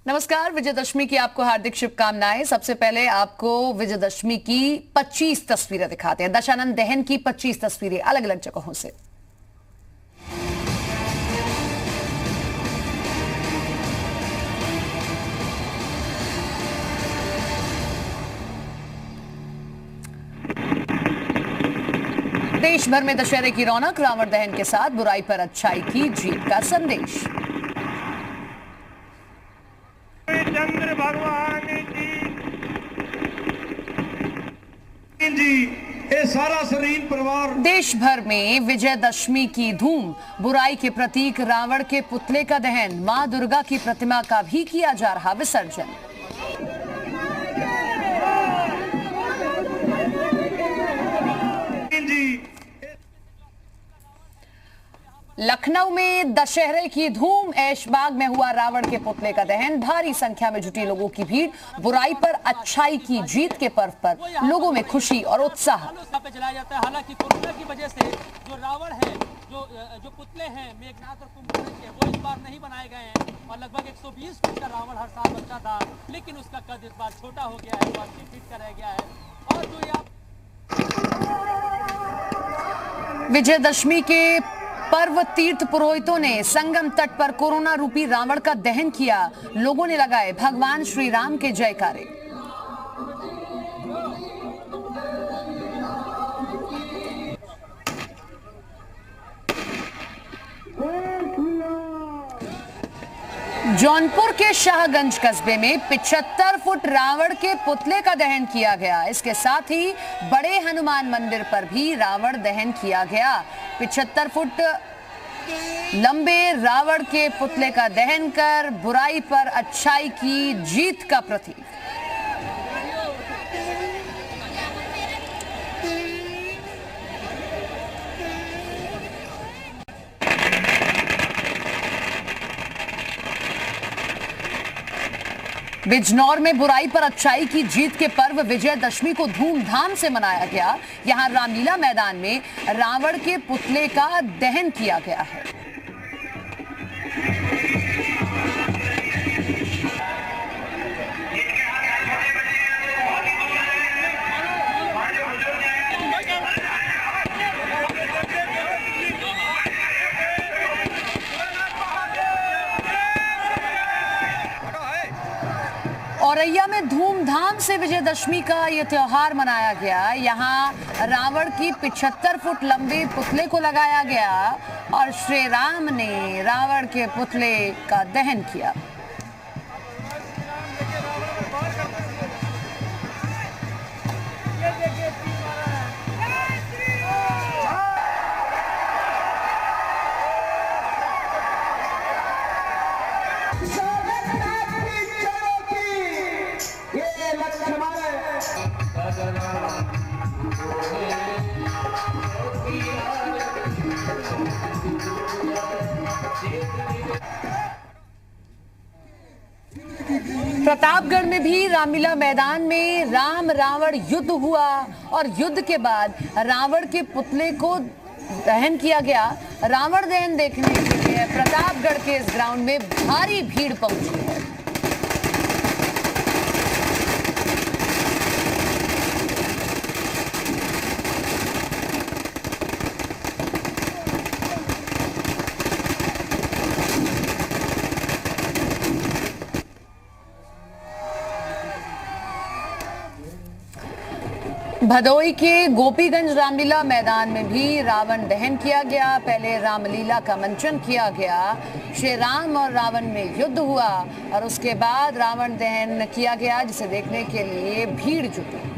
नमस्कार। विजयदशमी की आपको हार्दिक शुभकामनाएं। सबसे पहले आपको विजयदशमी की 25 तस्वीरें दिखाते हैं। दशानन दहन की 25 तस्वीरें अलग अलग जगहों से। देश भर में दशहरे की रौनक, रावण दहन के साथ बुराई पर अच्छाई की जीत का संदेश। चंद्र भगवान जी ये सारा शरीर परिवार। देश भर में विजयदशमी की धूम, बुराई के प्रतीक रावण के पुतले का दहन, मां दुर्गा की प्रतिमा का भी किया जा रहा विसर्जन। लखनऊ में दशहरे की धूम, ऐशबाग में हुआ रावण के पुतले का दहन। भारी संख्या में जुटी लोगों की भीड़। बुराई पर अच्छाई की जीत के पर्व पर लोगों में खुशी और उत्साह। जलाया जाता है। हालांकि कोरोना की वजह से जो रावण है, जो पुतले हैं मेघनाथ और कुंभकर्ण के, वो इस बार नहीं बनाए गए हैं और लगभग 120 फीट का रावण हर साल बनता था, लेकिन उसका कद इस बार छोटा हो गया है, 80 फीट का रह गया है। और जो विजयदशमी के पर्व तीर्थ पुरोहितों ने संगम तट पर कोरोना रूपी रावण का दहन किया। लोगों ने लगाए भगवान श्री राम के जयकारे। जौनपुर के शाहगंज कस्बे में 75 फुट रावण के पुतले का दहन किया गया। इसके साथ ही बड़े हनुमान मंदिर पर भी रावण दहन किया गया। 75 फुट लंबे रावण के पुतले का दहन कर बुराई पर अच्छाई की जीत का प्रतीक। बिजनौर में बुराई पर अच्छाई की जीत के पर्व विजयदशमी को धूमधाम से मनाया गया। यहां रामलीला मैदान में रावण के पुतले का दहन किया गया है। औरैया में धूमधाम से विजयदशमी का यह त्योहार मनाया गया। यहाँ रावण की 75 फुट लंबे पुतले को लगाया गया और श्री राम ने रावण के पुतले का दहन किया। प्रतापगढ़ में भी रामलीला मैदान में राम रावण युद्ध हुआ और युद्ध के बाद रावण के पुतले को दहन किया गया। रावण दहन देखने के लिए प्रतापगढ़ के इस ग्राउंड में भारी भीड़ पहुंची है। भदोई के गोपीगंज रामलीला मैदान में भी रावण दहन किया गया। पहले रामलीला का मंचन किया गया, श्री राम और रावण में युद्ध हुआ और उसके बाद रावण दहन किया गया, जिसे देखने के लिए भीड़ जुटी।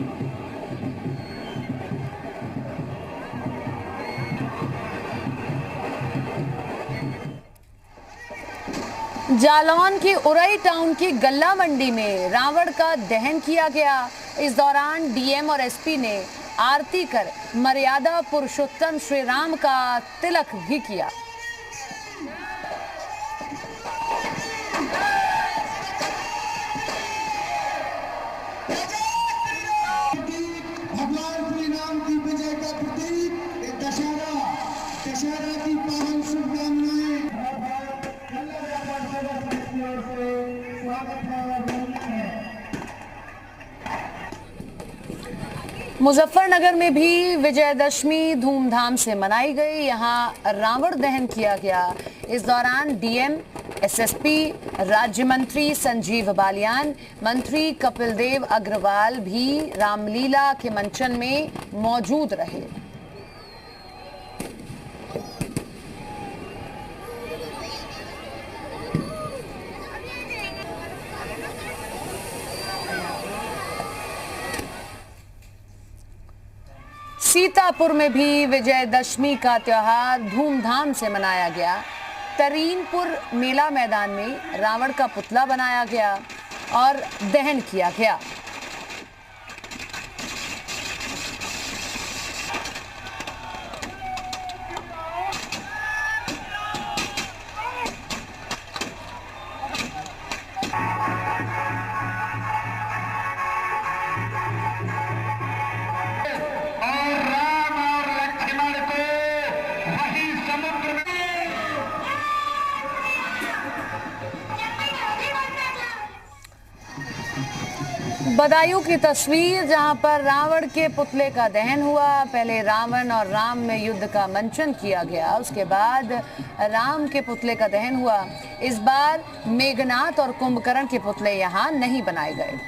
जालौन की उरई टाउन की गल्ला मंडी में रावण का दहन किया गया। इस दौरान डीएम और एसपी ने आरती कर मर्यादा पुरुषोत्तम श्री राम का तिलक भी किया। भगवान श्री राम की विजय का प्रतीक दशहरा की पावन शुभकामनाएं। मुजफ्फरनगर में भी विजयदशमी धूमधाम से मनाई गई। यहां रावण दहन किया गया। इस दौरान डीएम, एसएसपी, राज्य मंत्री संजीव बालियान, मंत्री कपिल देव अग्रवाल भी रामलीला के मंचन में मौजूद रहे। सीतापुर में भी विजयदशमी का त्योहार धूमधाम से मनाया गया। तरीनपुर मेला मैदान में रावण का पुतला बनाया गया और दहन किया गया। बदायूं की तस्वीर, जहां पर रावण के पुतले का दहन हुआ। पहले रावण और राम में युद्ध का मंचन किया गया, उसके बाद राम के पुतले का दहन हुआ। इस बार मेघनाथ और कुंभकर्ण के पुतले यहां नहीं बनाए गए।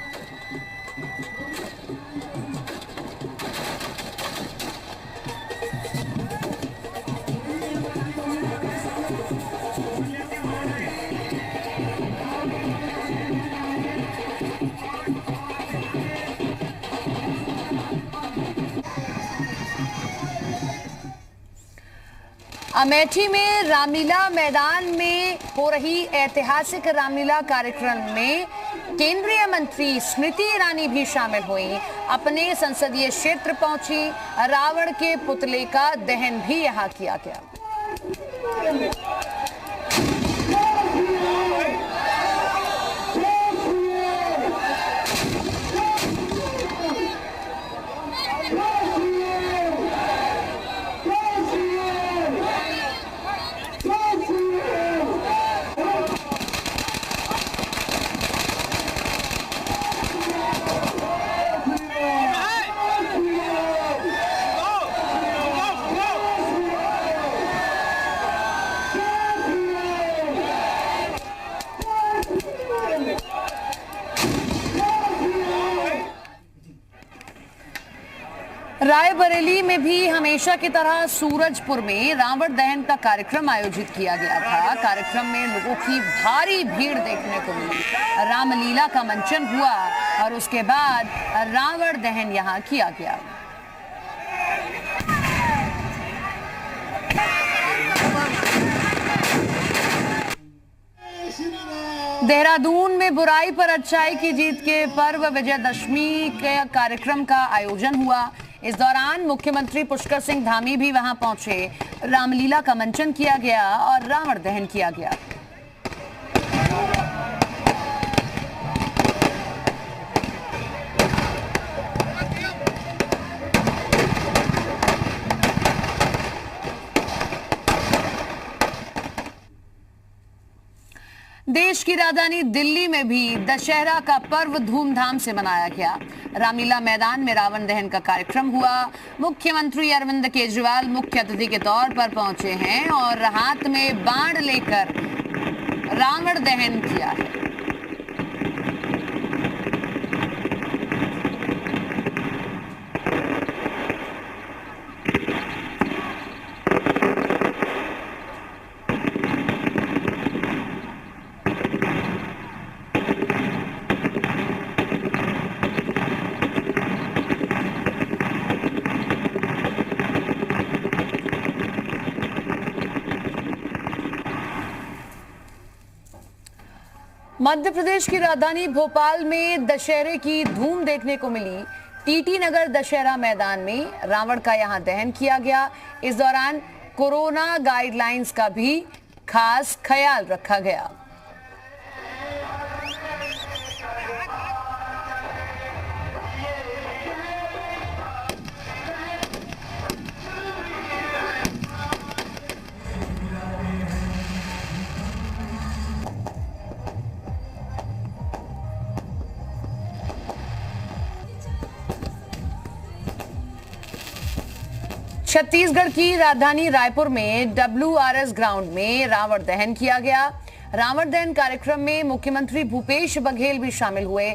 अमेठी में रामलीला मैदान में हो रही ऐतिहासिक रामलीला कार्यक्रम में केंद्रीय मंत्री स्मृति ईरानी भी शामिल हुई। अपने संसदीय क्षेत्र पहुंची। रावण के पुतले का दहन भी यहां किया गया। रायबरेली में भी हमेशा की तरह सूरजपुर में रावण दहन का कार्यक्रम आयोजित किया गया था। कार्यक्रम में लोगों की भारी भीड़ देखने को मिली। रामलीला का मंचन हुआ और उसके बाद रावण दहन यहां किया गया। देहरादून में बुराई पर अच्छाई की जीत के पर्व विजयदशमी के कार्यक्रम का आयोजन हुआ। इस दौरान मुख्यमंत्री पुष्कर सिंह धामी भी वहां पहुंचे। रामलीला का मंचन किया गया और रावण दहन किया गया। देश की राजधानी दिल्ली में भी दशहरा का पर्व धूमधाम से मनाया गया। रामलीला मैदान में रावण दहन का कार्यक्रम हुआ। मुख्यमंत्री अरविंद केजरीवाल मुख्य अतिथि के तौर पर पहुंचे हैं और हाथ में बाण लेकर रावण दहन किया है। मध्य प्रदेश की राजधानी भोपाल में दशहरे की धूम देखने को मिली। टीटी नगर दशहरा मैदान में रावण का यहां दहन किया गया। इस दौरान कोरोना गाइडलाइंस का भी खास ख्याल रखा गया। छत्तीसगढ़ की राजधानी रायपुर में WRS ग्राउंड में रावण दहन किया गया। रावण दहन कार्यक्रम में मुख्यमंत्री भूपेश बघेल भी शामिल हुए।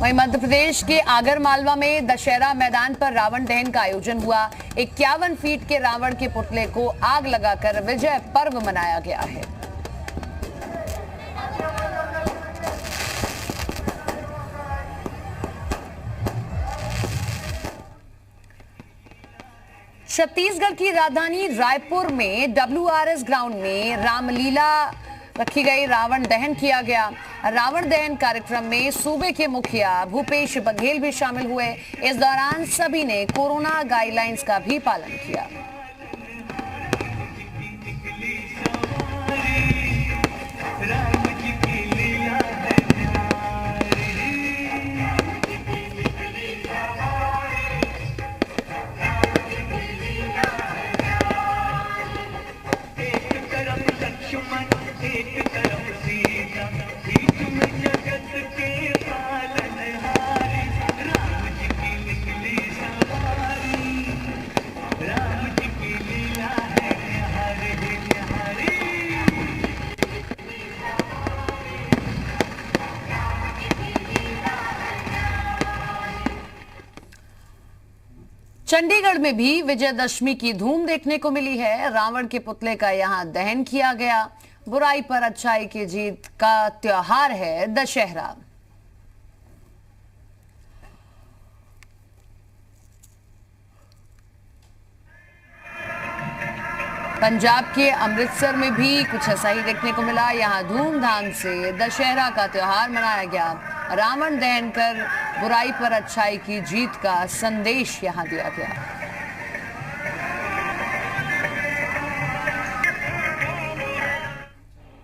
वहीं मध्य प्रदेश के आगर मालवा में दशहरा मैदान पर रावण दहन का आयोजन हुआ। 51 फीट के रावण के पुतले को आग लगाकर विजय पर्व मनाया गया है। छत्तीसगढ़ की राजधानी रायपुर में WRS ग्राउंड में रामलीला रखी गई। रावण दहन किया गया। रावण दहन कार्यक्रम में सूबे के मुखिया भूपेश बघेल भी शामिल हुए। इस दौरान सभी ने कोरोना गाइडलाइंस का भी पालन किया। चंडीगढ़ में भी विजयदशमी की धूम देखने को मिली है। रावण के पुतले का यहां दहन किया गया। बुराई पर अच्छाई की जीत का त्योहार है दशहरा। पंजाब के अमृतसर में भी कुछ ऐसा ही देखने को मिला। यहां धूमधाम से दशहरा का त्योहार मनाया गया। रावण दहन कर बुराई पर अच्छाई की जीत का संदेश यहां दिया गया।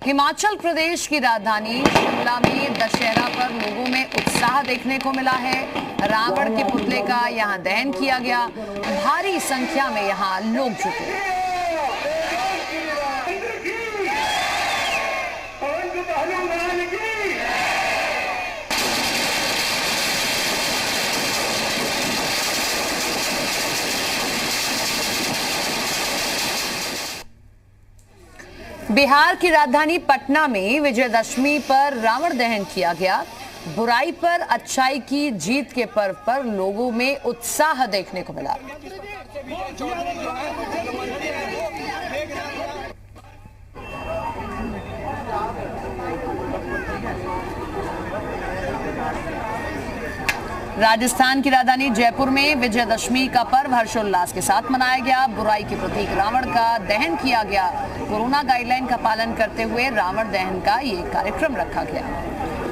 हिमाचल प्रदेश की राजधानी शिमला में दशहरा पर लोगों में उत्साह देखने को मिला है। रावण के पुतले का यहां दहन किया गया। भारी संख्या में यहां लोग जुटे। बिहार की राजधानी पटना में विजयदशमी पर रावण दहन किया गया। बुराई पर अच्छाई की जीत के पर्व पर लोगों में उत्साह देखने को मिला। राजस्थान की राजधानी जयपुर में विजयदशमी का पर्व हर्षोल्लास के साथ मनाया गया। बुराई के प्रतीक रावण का दहन किया गया। कोरोना गाइडलाइन का पालन करते हुए रावण दहन का ये कार्यक्रम रखा गया।